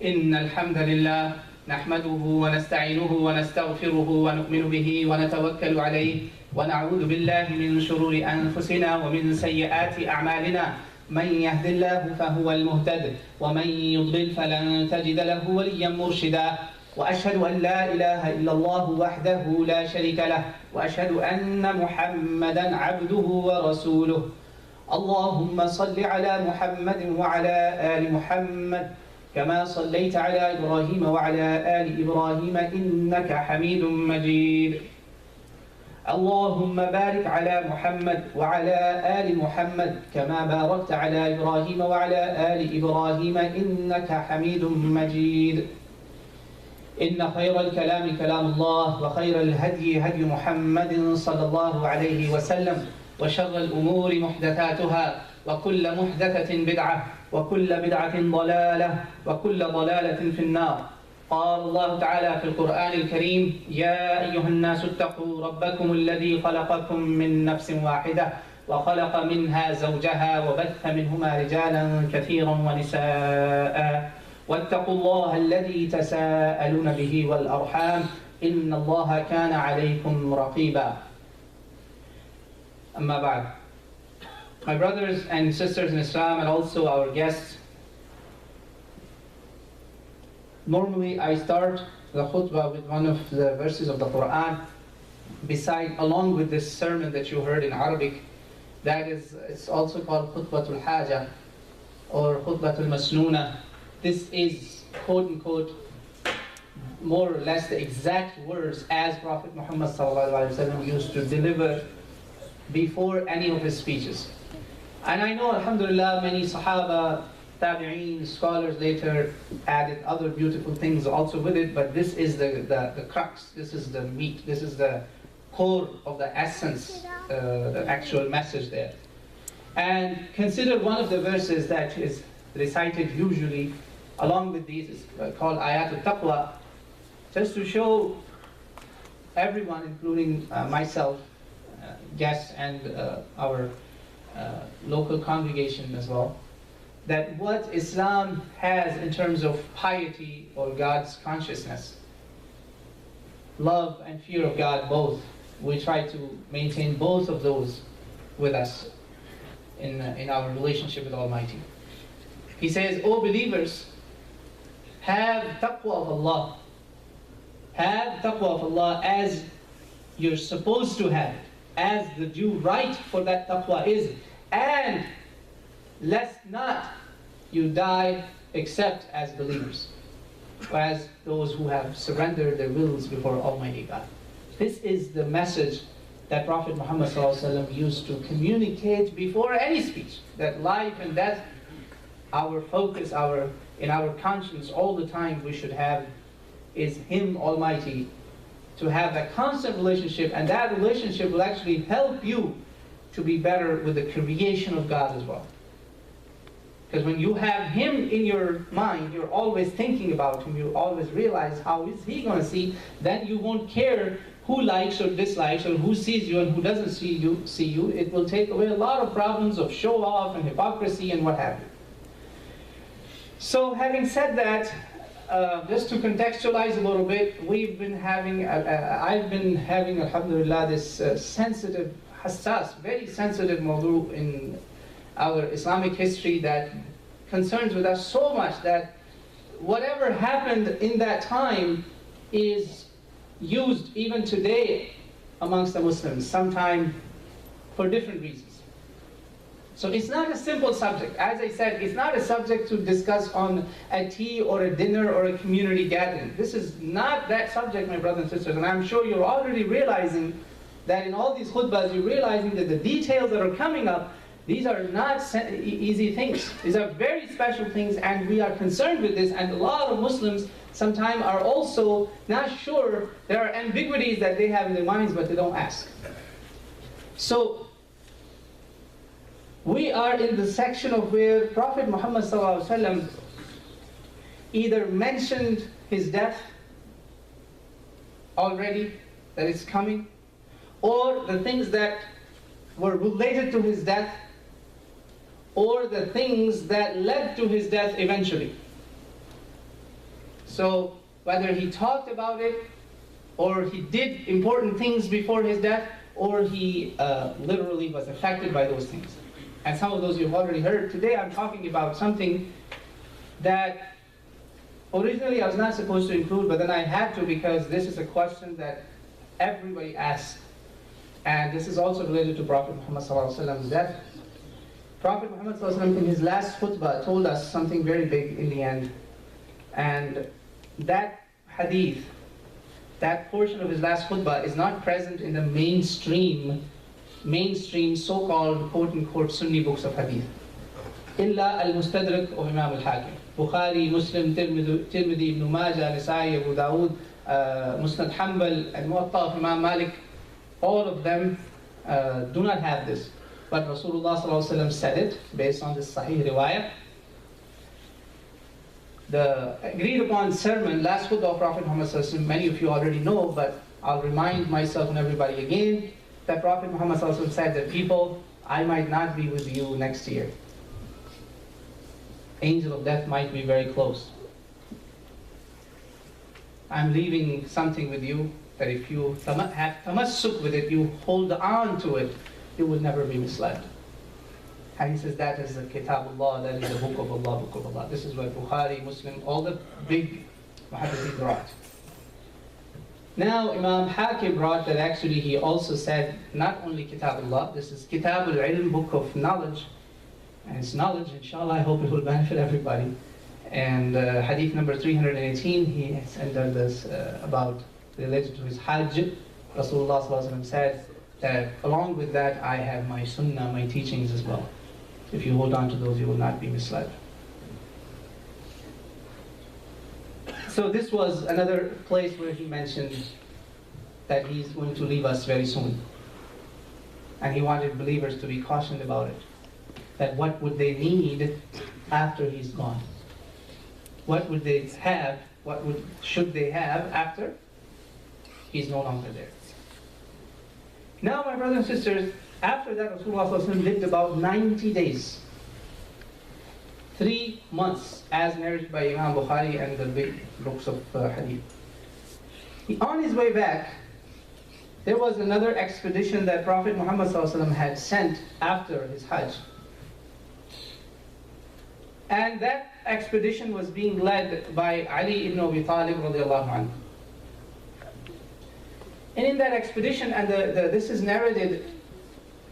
إن الحمد لله نحمده ونستعينه ونستغفره ونؤمن به ونتوكل عليه ونعوذ بالله من شرور أنفسنا ومن سيئات أعمالنا من يهد الله فهو المهتد ومن يضلل فلن تجد له وليا مرشدا وأشهد أن لا إله إلا الله وحده لا شريك له وأشهد أن محمدا عبده ورسوله اللهم صل على محمد وعلى آل محمد كما صليت على إبراهيم وعلى آل إبراهيم إنك حميد مجيد اللهم بارك على محمد وعلى آل محمد كما باركت على إبراهيم وعلى آل إبراهيم إنك حميد مجيد إن خير الكلام كلام الله وخير الهدي هدي محمد صلى الله عليه وسلم وشر الأمور محدثاتها وكل محدثة بدعة وكل بدعة ضلالة وكل ضلالة في النار قال الله تعالى في القرآن الكريم يا أيها الناس اتقوا ربكم الذي خلقكم من نفس واحدة وخلق منها زوجها وبث منهما رجالا كثيرا ونساء واتقوا الله الذي تساءلون به والأرحام إن الله كان عليكم رقيبا أما بعد. My brothers and sisters in Islam and also our guests, normally I start the khutbah with one of the verses of the Quran along with this sermon that you heard in Arabic. That is, it's also called Khutbatul Haja or Khutbatul Masnoona. This is, quote unquote, more or less the exact words as Prophet Muhammad ﷺ used to deliver before any of his speeches. And I know, alhamdulillah, many Sahaba, Tabi'een, scholars later added other beautiful things also with it, but this is the crux, this is the meat, this is the core of the essence, the actual message there. And consider one of the verses that is recited usually along with these, is called Ayatul Taqwa, just to show everyone, including myself, guests and our local congregation as well, that what Islam has in terms of piety or God's consciousness, love and fear of God both, we try to maintain both of those with us in our relationship with Almighty. He says, O believers, have taqwa of Allah. Have taqwa of Allah as you're supposed to have, as the due right for that taqwa is, and lest not you die except as believers, or as those who have surrendered their wills before Almighty God. This is the message that Prophet Muhammad ﷺ used to communicate before any speech, that life and death, our focus, in our conscience all the time we should have is Him Almighty, to have that constant relationship, and that relationship will actually help you to be better with the creation of God as well. Because when you have Him in your mind, you're always thinking about Him, you always realize how is He going to see, then you won't care who likes or dislikes, or who sees you and who doesn't see you. It will take away a lot of problems of show off and hypocrisy and what have you. So having said that, just to contextualize a little bit, I've been having, alhamdulillah, this sensitive, hassas, very sensitive mawdu in our Islamic history that concerns with us so much that whatever happened in that time is used even today amongst the Muslims, sometime for different reasons. So it's not a simple subject. As I said, it's not a subject to discuss on a tea or a dinner or a community gathering. This is not that subject, my brothers and sisters. And I'm sure you're already realizing that in all these khutbahs, you're realizing that the details that are coming up, these are not easy things. These are very special things, and we are concerned with this. And a lot of Muslims sometimes are also not sure. There are ambiguities that they have in their minds, but they don't ask. So we are in the section of where Prophet Muhammad ﷺ either mentioned his death already, that it's coming, or the things that were related to his death, or the things that led to his death eventually. So whether he talked about it, or he did important things before his death, or he literally was affected by those things. And some of those you've already heard. Today I'm talking about something that originally I was not supposed to include, but then I had to because this is a question that everybody asks. And this is also related to Prophet Muhammad ﷺ's death. Prophet Muhammad ﷺ in his last khutbah told us something very big in the end. And that hadith, that portion of his last khutbah is not present in the mainstream so-called quote-unquote Sunni books of hadith. Illa al-Mustadrak of Imam al-Hakim. Bukhari, Muslim, Tirmidhi, Ibn Majah, Nasa'i, Abu Dawood, Musnad Hanbal, and Muwatta of Imam Malik, all of them do not have this. But Rasulullah ﷺ said it based on this Sahih riwayah. The agreed upon sermon, last khutbah of Prophet Muhammad ﷺ, many of you already know, but I'll remind myself and everybody again, that Prophet Muhammad ﷺ said that people, I might not be with you next year. Angel of death might be very close. I'm leaving something with you that if you have tamassuk with it, you hold on to it, you will never be misled. And he says that is the Kitabullah, that is the book of Allah, book of Allah. This is what Bukhari, Muslim, all the big muhaddithin brought. Now Imam Hakim brought that actually he also said not only Kitabullah, this is Kitabul Ilm, book of knowledge. And it's knowledge, inshallah, I hope it will benefit everybody. And hadith number 318, he has entered this about related to his Hajj. Rasulullah ﷺ said that along with that I have my sunnah, my teachings as well. If you hold on to those, you will not be misled. So this was another place where he mentioned that he's going to leave us very soon. And he wanted believers to be cautioned about it. That what would they need after he's gone? What would they have, should they have after he's no longer there? Now, my brothers and sisters, after that, Rasulullah ﷺ lived about 90 days. 3 months, as narrated by Imam Bukhari and the big books of hadith. On his way back, there was another expedition that Prophet Muhammad ﷺ had sent after his Hajj. And that expedition was being led by Ali ibn Abi Talib radiallahu anhu. And in that expedition, and this is narrated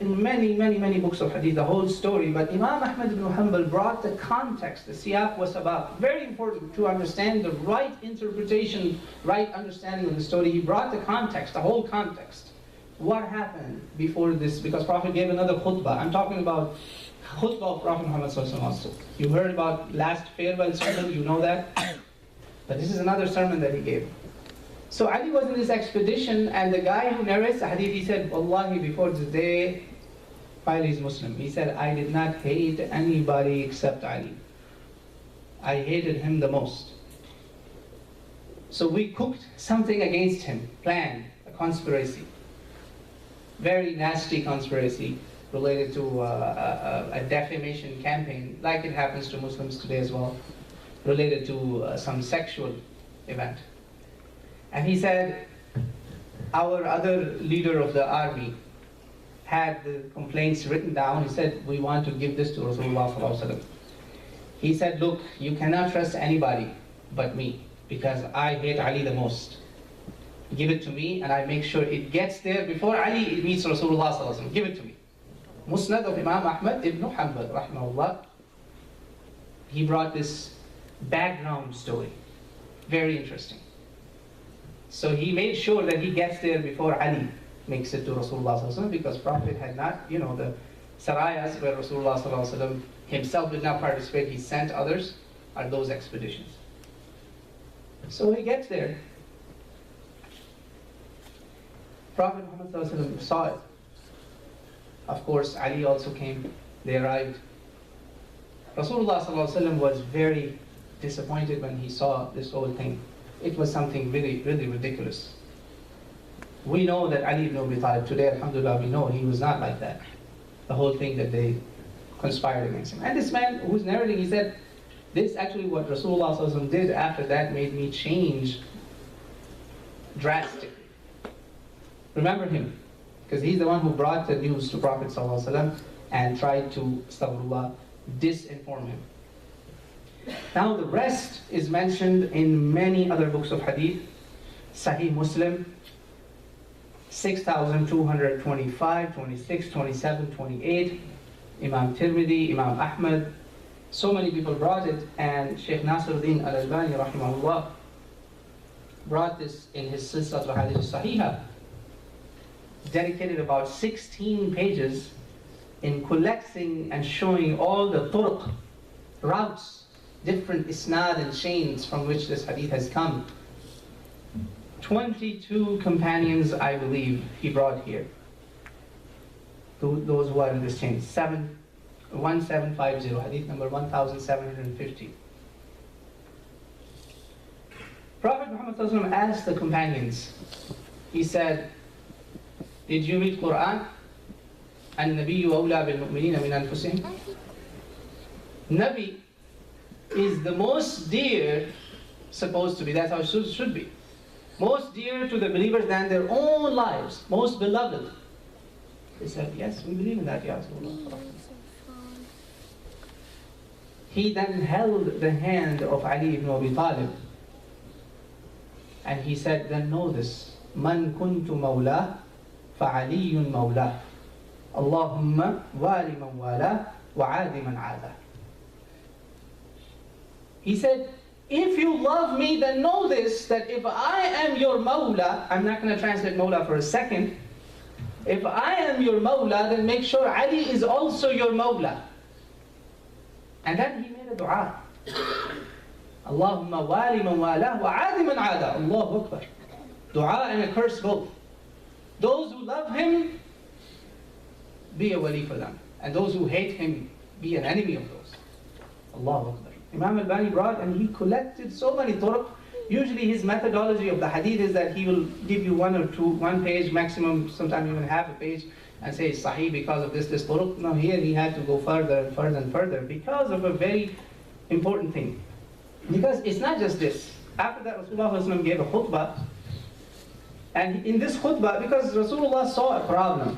in many books of hadith, the whole story, but Imam Ahmad ibn Hanbal brought the context, the siyaq was about, very important to understand the right interpretation, right understanding of the story. He brought the context, the whole context. What happened before this? Because Prophet gave another khutbah. I'm talking about khutbah of Prophet Muhammad also. You heard about last farewell sermon, you know that? But this is another sermon that he gave. So Ali was in this expedition, and the guy who narrates the hadith, he said, Wallahi, before the day, while he's Muslim, he said, I did not hate anybody except Ali. I hated him the most. So we cooked something against him, planned a conspiracy. Very nasty conspiracy related to a defamation campaign, like it happens to Muslims today as well, related to some sexual event. And he said, our other leader of the army had the complaints written down. He said, we want to give this to Rasulullah ﷺ. He said, look, you cannot trust anybody but me, because I hate Ali the most. Give it to me, and I make sure it gets there before Ali meets Rasulullah ﷺ. Give it to me. Musnad of Imam Ahmad ibn Hanbal, rahimahullah, he brought this background story. Very interesting. So he made sure that he gets there before Ali makes it to Rasulullah ﷺ, because Prophet had not, the sarayas where Rasulullah ﷺ himself did not participate, he sent others, are those expeditions. So he gets there. Prophet Muhammad ﷺ saw it. Of course, Ali also came, they arrived. Rasulullah ﷺ was very disappointed when he saw this whole thing. It was something really ridiculous. We know that Ali ibn Abi Talib, today, alhamdulillah, we know he was not like that. The whole thing that they conspired against him. And this man who's narrating, he said, This actually what Rasulullah ﷺ did after that made me change drastically. Remember him, because he's the one who brought the news to Prophet ﷺ and tried to, astaghfirullah, disinform him. Now the rest is mentioned in many other books of hadith. Sahih Muslim, 6,225, 26, 27, 28. Imam Tirmidhi, Imam Ahmad. So many people brought it, and Shaykh Nasiruddin al-Albani rahimahullah brought this in his Silsilat al-Hadith al-Sahihah. Dedicated about 16 pages in collecting and showing all the turuq, routes, different isnad and chains from which this hadith has come. 22 companions, I believe, he brought here. Those who are in this chain. 1750, hadith number 1750. Prophet Muhammad ﷺ asked the companions, he said, did you read Quran? النبي أولى بالمؤمنين من أنفسهم. Nabi is the most dear, supposed to be, that's how it should be. Most dear to the believers than their own lives, most beloved. They said, yes, we believe in that, Ya Rasulullah. He then held the hand of Ali ibn Abi Talib and he said, then know this, Man kuntu mawla fa'aliyun mawla. Allahumma wali man wala wa'adi man ada. He said, if you love me, then know this, that if I am your mawla, I'm not going to translate mawla for a second. If I am your mawla, then make sure Ali is also your mawla. And then he made a dua. Allahumma wali man wala wa'adi man ada. Allahu Akbar. Dua and a curse both. Those who love him, be a wali for them. And those who hate him, be an enemy of those. Allahu Akbar. Imam al-Bani brought and he collected so many turuq. Usually his methodology of the hadith is that he will give you one page maximum, sometimes even half a page, and say sahih because of this turuq. Now here he had to go further and further and further because of a very important thing. Because it's not just this. After that Rasulullah gave a khutbah, and in this khutbah, because Rasulullah saw a problem,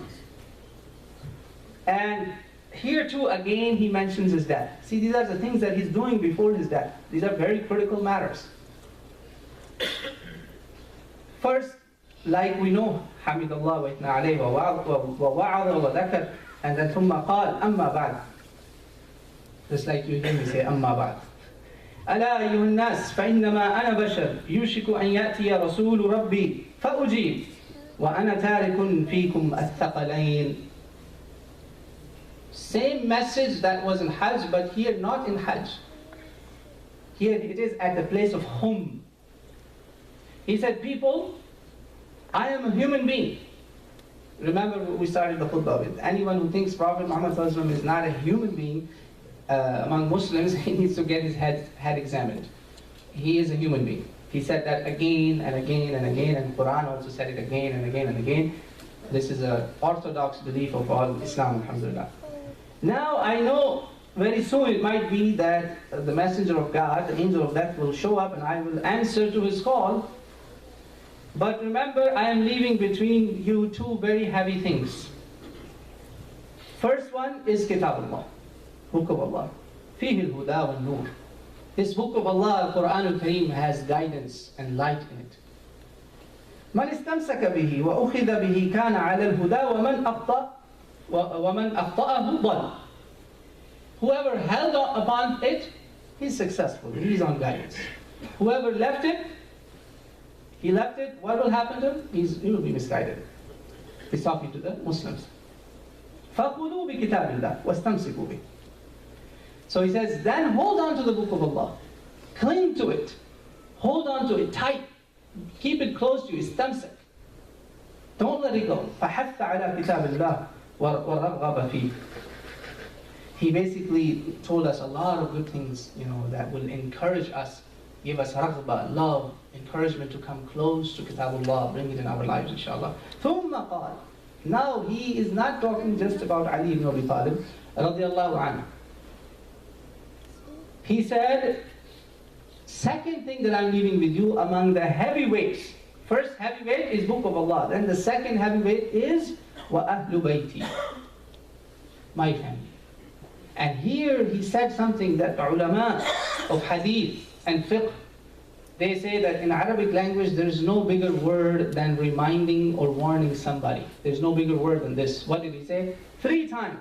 and here too again he mentions his death. See, these are the things that he's doing before his death. These are very critical matters. First, like we know, حمد الله وإثنى عليه ووعظ وذكر, and then ثم قال أما بعد. Just like you hear me say أما بعد. ألا أيها الناس فإنما أنا بشر يوشك أن يأتي رسول ربي فأجيب وأنا تارك فيكم الثقلين. Same message that was in Hajj, but here not in Hajj. Here it is at the place of Khumm. He said, people, I am a human being. Remember what we started the khutbah with. Anyone who thinks Prophet Muhammad is not a human being among Muslims, he needs to get his head examined. He is a human being. He said that again and again and again, and Quran also said it again and again and again. This is an orthodox belief of all Islam, alhamdulillah. Now I know very soon it might be that the messenger of God, the angel of death, will show up and I will answer to his call. But remember, I am leaving between you two very heavy things. First one is Kitab Allah, Book of Allah. فيه الهدى والنور. This Book of Allah, Quran al-Kareem, has guidance and light in it. من استمسك به وأخذ به كان على الهدى ومن أخطأه ضل. Whoever held upon it, he's successful, he's on guidance. Whoever left it, what will happen to him? He will be misguided. He's talking to the Muslims. فَخُذُوا بِكِتَابِ اللَّهِ وَاسْتَمْسِكُوا بِهِ. So he says, then hold on to the Book of Allah. Cling to it. Hold on to it tight. Keep it close to you. Istamsik. Don't let it go. فَحَثَّ عَلَى كِتَابِ اللَّهِ وَرَغَّبَ فِيهِ. He basically told us a lot of good things, that will encourage us, give us raghba, love, encouragement to come close to Kitabullah, bring it in our lives, inshallah. ثُمَّ قَالَ. Now he is not talking just about Ali ibn Abi Talib, radiallahu anhu. He said, second thing that I'm leaving with you among the heavyweights. First heavyweight is Book of Allah. Then the second heavyweight is wa ahlu bayti, my family. And here he said something that the ulama of hadith and fiqh, they say that in Arabic language there is no bigger word than reminding or warning somebody. There's no bigger word than this. What did he say? 3 times.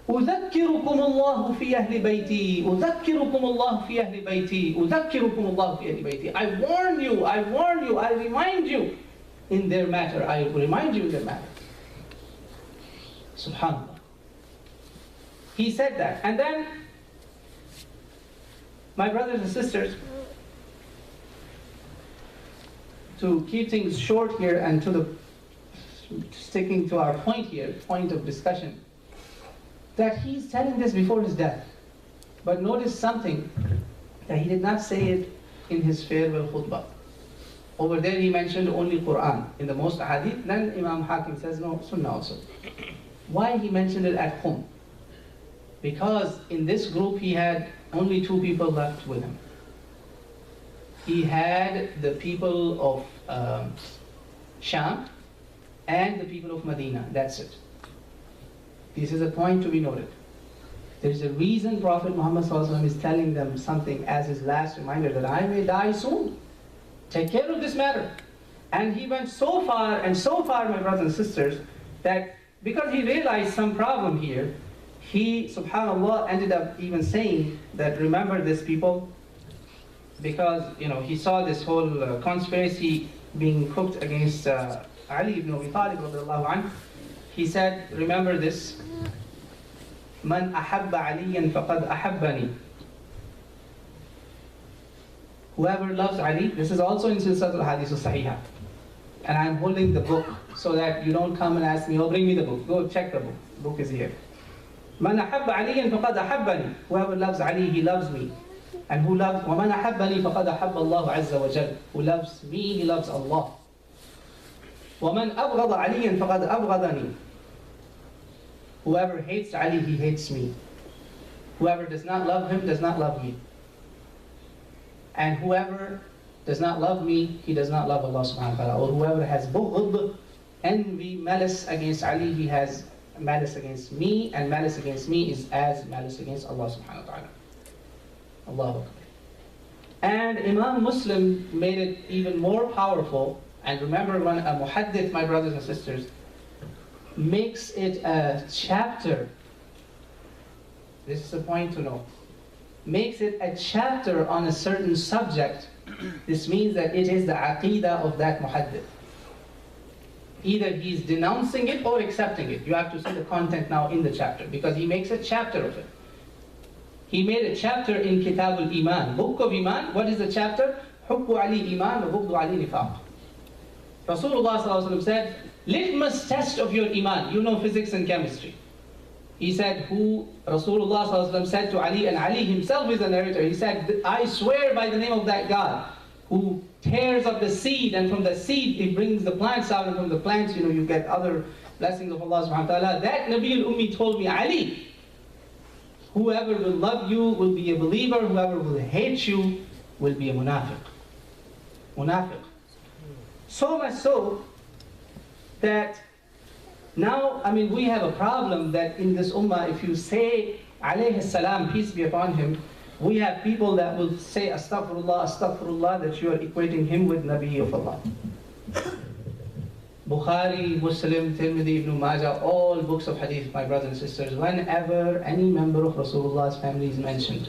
أذكركم الله في أهل بيتي أذكركم الله في أهل بيتي أذكركم الله في أهل بيتي. I warn you, I warn you, I remind you in their matter. I remind you in their matter. Subhanallah. He said that. And then, my brothers and sisters, to keep things short here and sticking to our point here, point of discussion, that he's telling this before his death. But notice something, that he did not say it in his farewell khutbah. Over there he mentioned only Quran in the most hadith. Then Imam Hakim says no, Sunnah also. Why he mentioned it at Khumm? Because in this group he had only 2 people left with him. He had the people of Sham and the people of Medina. That's it. This is a point to be noted. There's a reason Prophet Muhammad ﷺ is telling them something as his last reminder, that I may die soon. Take care of this matter. And he went so far and so far, my brothers and sisters, that because he realized some problem here, he, subhanAllah, ended up even saying that, remember this, people, because he saw this whole conspiracy being cooked against Ali ibn Abi Talib radiallahu anhu. He said, remember this, Man ahabba aliyan faqad ahabbani. Whoever loves Ali, this is also in Silsilat al-Hadith al-Sahihah. And I'm holding the book so that you don't come and ask me, oh, bring me the book. Go check the book. The book is here. Man ahabba aliyan faqad ahabbani. Whoever loves Ali, he loves me. And who loves, وَمَنْ أَحَبَّنِي فَقَدْ أَحَبَّ اللَّهُ عَزَّ وَجَلَّ. Who loves me, he loves Allah. وَمَنْ أَبْغَضَ عَلِيًّا فَقَدْ أَبْغَضَنِي. Whoever hates Ali, he hates me. Whoever does not love him, does not love me. And whoever does not love me, he does not love Allah subhanahu wa ta'ala. Or whoever has bughd, envy, malice against Ali, he has malice against me, and malice against me is as malice against Allah subhanahu wa ta'ala. Allahu Akbar. And Imam Muslim made it even more powerful. And remember, when a muhaddith, my brothers and sisters, makes it a chapter, this is a point to know, makes it a chapter on a certain subject, this means that it is the aqidah of that muhaddith. Either he's denouncing it or accepting it. You have to see the content now in the chapter, because he makes a chapter of it. He made a chapter in Kitab al-Iman, Book of Iman. What is the chapter? Hubbu Ali Iman wa Bughdu Ali Nifaq. Rasulullah ﷺ said, litmus test of your Iman. You know physics and chemistry. He said, Rasulullah ﷺ said to Ali, and Ali himself is the narrator, he said, I swear by the name of that God who tears up the seed, and from the seed he brings the plants out, and from the plants, you get other blessings of Allah subhanahu wa ta'ala. That Nabi al-Ummi told me, Ali, whoever will love you will be a believer, whoever will hate you will be a munafiq. Munafiq. So much so that now, we have a problem that in this ummah, if you say alayhi salam, peace be upon him, we have people that will say astaghfirullah, astaghfirullah, that you are equating him with Nabi of Allah. Bukhari, Muslim, Tirmidhi, Ibn Majah, all books of hadith, my brothers and sisters, whenever any member of Rasulullah's family is mentioned,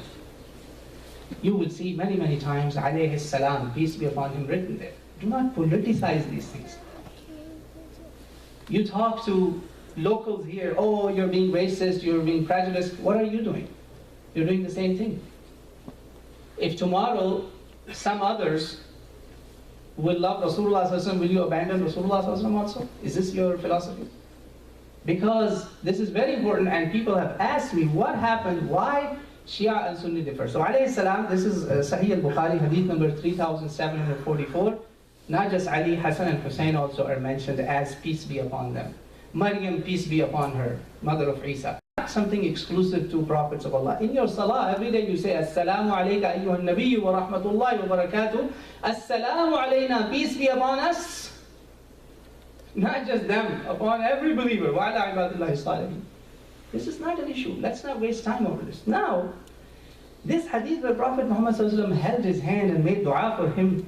you will see many, many times, alayhi salam, peace be upon him, written there. Do not politicize these things. You talk to locals here, oh, you're being racist, you're being prejudiced. What are you doing? You're doing the same thing. If tomorrow some others will love Rasulullah sallallahu alaihi wasallam, will you abandon Rasulullah sallallahu alaihi wasallam also? Is this your philosophy? Because this is very important, and people have asked me what happened, why Shia and Sunni differ. So alayhi salam, this is Sahih al-Bukhari, hadith number 3744. Not just Ali, Hassan and Hussein also are mentioned as peace be upon them. Maryam, peace be upon her, mother of Isa. Something exclusive to prophets of Allah. In your salah, every day you say, Assalamu alayka ayyuhan nabiyyu wa rahmatullahi wa barakatuh. Assalamu alayna, peace be upon us. Not just them, upon every believer. Wa ala ibadillahi salihin. This is not an issue. Let's not waste time over this. Now, this hadith where Prophet Muhammad held his hand and made dua for him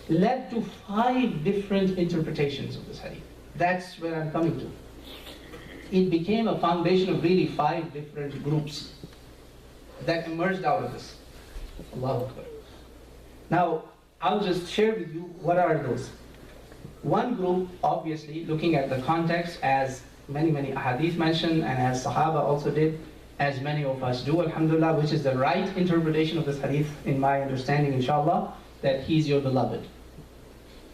led to 5 different interpretations of this hadith. That's where I'm coming to. It became a foundation of really 5 different groups that emerged out of this. Allahu Akbar. Now, I'll just share with you what are those. One group, obviously, looking at the context, as many ahadith mentioned, and as Sahaba also did, as many of us do, alhamdulillah, which is the right interpretation of this hadith, in my understanding, inshallah, that he's your beloved.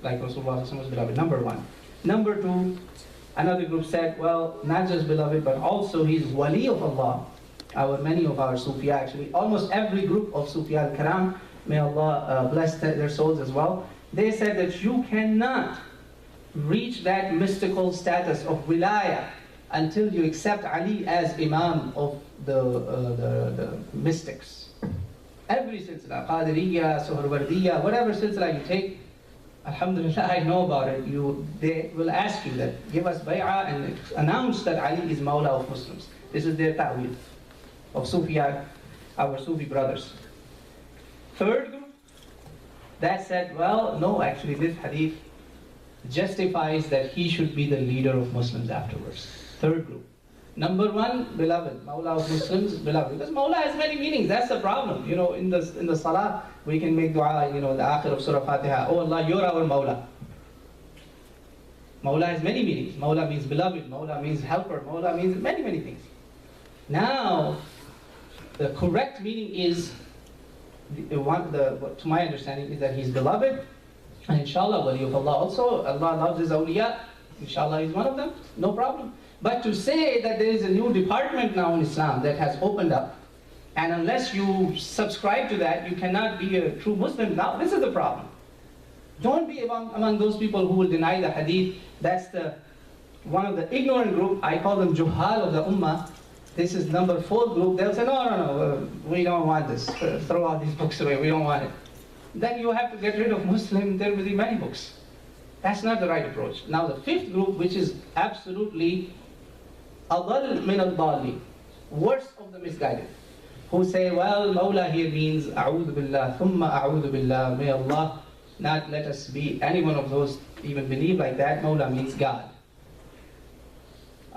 Like Rasulullah was beloved, number 1. Number 2, another group said, well, not just beloved, but also he's wali of Allah. Many of our Sufiya, actually, almost every group of Sufiya al-Karam, may Allah bless their souls as well, they said that you cannot reach that mystical status of wilaya until you accept Ali as Imam of the mystics. Every silsila, Qadiriyya, Suhrwardiyya, whatever silsila you take, alhamdulillah, I know about it. They will ask you that, give us bay'ah and announce that Ali is Mawla of Muslims. This is their ta'wil of Sufiya, our Sufi brothers. Third group, that said, well, no, actually this hadith justifies that he should be the leader of Muslims afterwards. Third group. Number 1, beloved, Mawla of Muslims, beloved. Because Mawla has many meanings, that's the problem. You know, in the salah, we can make dua, the akhir of Surah Fatiha, oh Allah, you're our Mawla. Mawla has many meanings. Mawla means beloved, Mawla means helper, Mawla means many things. Now, the correct meaning is, to my understanding, is that he's beloved, and inshallah, wali of Allah also. Allah loves his awliya, inshallah he's one of them, no problem. But to say that there is a new department now in Islam that has opened up, and unless you subscribe to that, you cannot be a true Muslim now, this is the problem. Don't be among those people who will deny the hadith. That's one of the ignorant group, I call them juhal of the ummah. This is number 4 group. They'll say, no, we don't want this. Throw all these books away, we don't want it. Then you have to get rid of Muslim Tirmidhi many books. That's not the right approach. Now the 5th group, which is absolutely adall min al-dali, worst of the misguided, who say, well, Mawla here means a'udhu billah, thumma a'udhu billah, may Allah not let us be any one of those even believe like that. Mawla means God.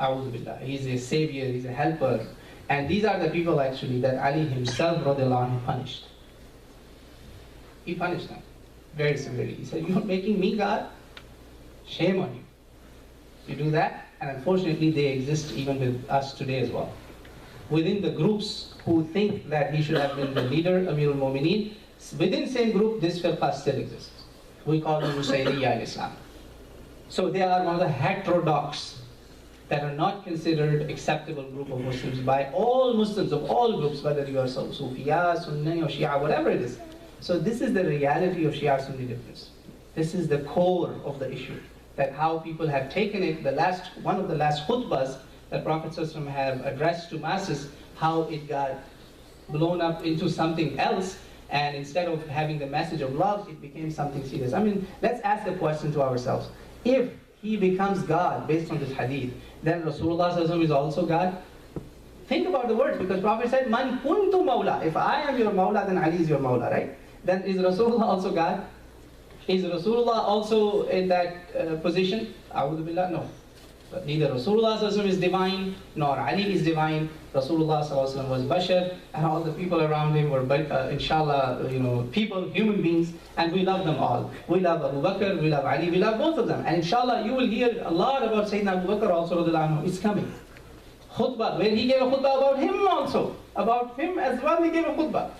A'udhu billah. He's a savior, he's a helper. And these are the people actually that Ali himself radiallahu anhu punished. He punished them very severely. He said, you're making me God? Shame on you. You do that? And unfortunately they exist even with us today as well. Within the groups who think that he should have been the leader, Amirul Mu'mineen, within the same group, this firqa still exists. We call them Nusayriyya in Islam. So they are one of the heterodox that are not considered acceptable group of Muslims by all Muslims of all groups, whether you are Sufiya, Sunni or Shia, whatever it is. So this is the reality of Shia-Sunni difference. This is the core of the issue, that how people have taken it, one of the last khutbahs that Prophet ﷺ have addressed to masses, how it got blown up into something else, and instead of having the message of love, it became something serious. I mean, let's ask the question to ourselves. If he becomes God based on this hadith, then Rasulullah ﷺ is also God? Think about the words, because Prophet said, Man kuntu mawla. If I am your mawla, then Ali is your mawla, right? Then is Rasulullah also God? Is Rasulullah also in that position? A'udhu billah, no. But neither Rasulullah is divine, nor Ali is divine. Rasulullah was bashar, and all the people around him were, inshallah, people, human beings, and we love them all. We love Abu Bakr, we love Ali, we love both of them. And inshallah, you will hear a lot about Sayyidina Abu Bakr also, it's coming. Khutbah, where he gave a khutbah about him also. About him as well, he gave a khutbah.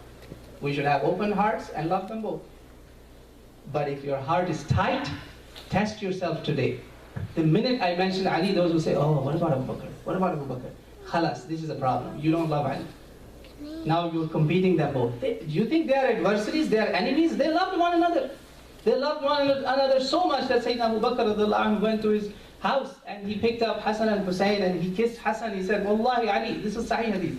We should have open hearts and love them both. But if your heart is tight, test yourself today. The minute I mention Ali, those who say, oh, what about Abu Bakr? What about Abu Bakr? Khalas, this is a problem. You don't love Ali. Now you're competing them both. Do you think they are adversaries? They are enemies? They loved one another. They loved one another so much that Sayyidina Abu Bakr went to his house, and he picked up Hassan and Hussein and he kissed Hassan. He said, Wallahi Ali, this is Sahih Hadith.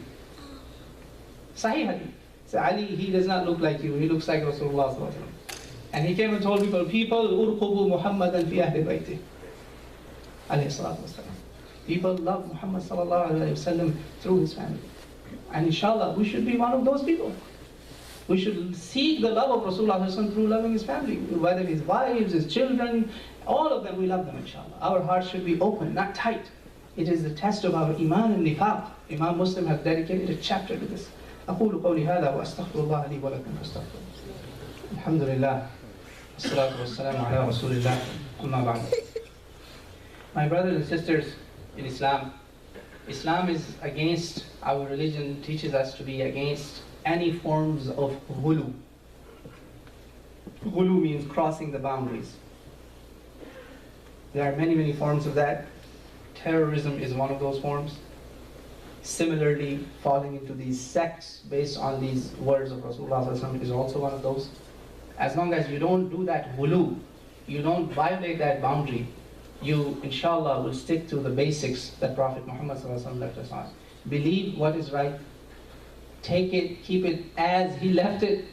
Sahih Hadith. So Ali, he does not look like you, he looks like Rasulullah sallallahu alaihi wasallam. And he came and told people, urqubu Muhammadan fi ahli bayti. Alayhi salatu wasalam. People love Muhammad sallallahu alaihi wasallam through his family. And inshallah, we should be one of those people. We should seek the love of Rasulullah sallallahu alaihi wasallam through loving his family, whether his wives, his children, all of them, we love them inshallah. Our hearts should be open, not tight. It is the test of our iman and nifaq. Imam Muslim has dedicated a chapter to this. أقول قولي هذا وأستغفر الله لي ولكم فاستغفروه. الحمد لله والصلاة والسلام على رسول الله أما بعد. My brothers and sisters in Islam, Islam is against, our religion teaches us to be against any forms of ghulu. Ghulu means crossing the boundaries. There are many, many forms of that. Terrorism is one of those forms. Similarly, falling into these sects based on these words of Rasulullah ﷺ is also one of those. As long as you don't do that ghulu, you don't violate that boundary, you, inshallah, will stick to the basics that Prophet Muhammad ﷺ left us on. Believe what is right, take it, keep it as he left it.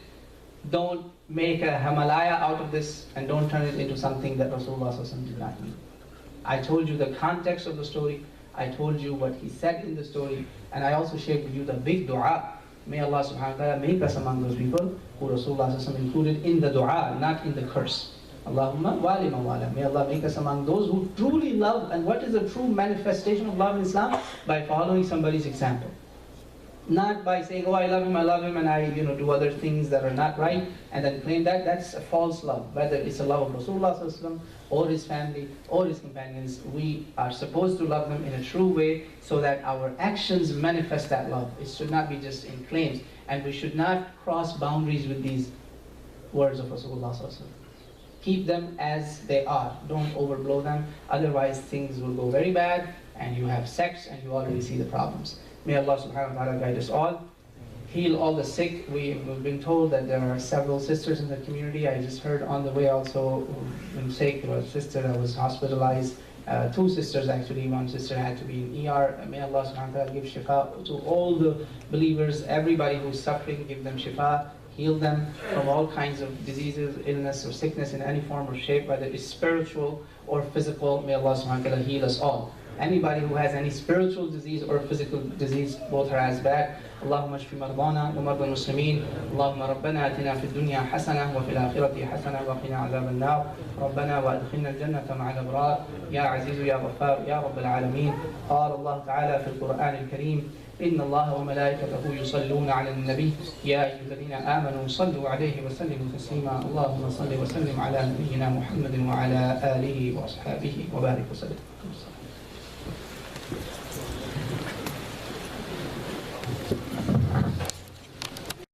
Don't make a Himalaya out of this, and don't turn it into something that Rasulullah ﷺ did not mean. I told you the context of the story, I told you what he said in the story, and I also shared with you the big dua. May Allah subhanahu wa ta'ala make us among those people who Rasulullah ﷺ included in the dua, not in the curse. Allahumma wali mawala. May Allah make us among those who truly love. And what is a true manifestation of love in Islam? By following somebody's example. Not by saying, oh, I love him, and I do other things that are not right, and then claim that. That's a false love. Whether it's a love of Rasulullah ﷺ, or his family, or his companions, we are supposed to love them in a true way so that our actions manifest that love. It should not be just in claims. And we should not cross boundaries with these words of Rasulullah ﷺ. Keep them as they are. Don't overblow them. Otherwise, things will go very bad, and you have sects, and you already see the problems. May Allah subhanahu wa ta'ala guide us all. Heal all the sick. We've been told that there are several sisters in the community. I just heard on the way also, when sick, there was a sister that was hospitalized. Two sisters actually. One sister had to be in ER. May Allah subhanahu wa ta'ala give shifa to all the believers. Everybody who's suffering, give them shifa. Heal them from all kinds of diseases, illness, or sickness in any form or shape, whether it's spiritual or physical. May Allah subhanahu wa ta'ala heal us all. Anybody who has any spiritual disease or physical disease, both are as bad. Allahumma shfi mardana wa marda al-muslimin. Allahumma rabbana atina fi dunya hasana wa fil akhirati hasana wa qina azab an-nar. Rabbana wa adkhilna al-jannata ma'a al-abrar. Ya azizu ya ghaffar ya rabb al-alamin. Qala Allah ta'ala fi al-Qur'an al-Kareem. إن الله وملائكته يصلون على النبي يا أيها الذين آمنوا صلوا عليه وسلموا تسليما اللهم صل وسلم على نبينا محمد وعلى آله وأصحابه وبارك وسلم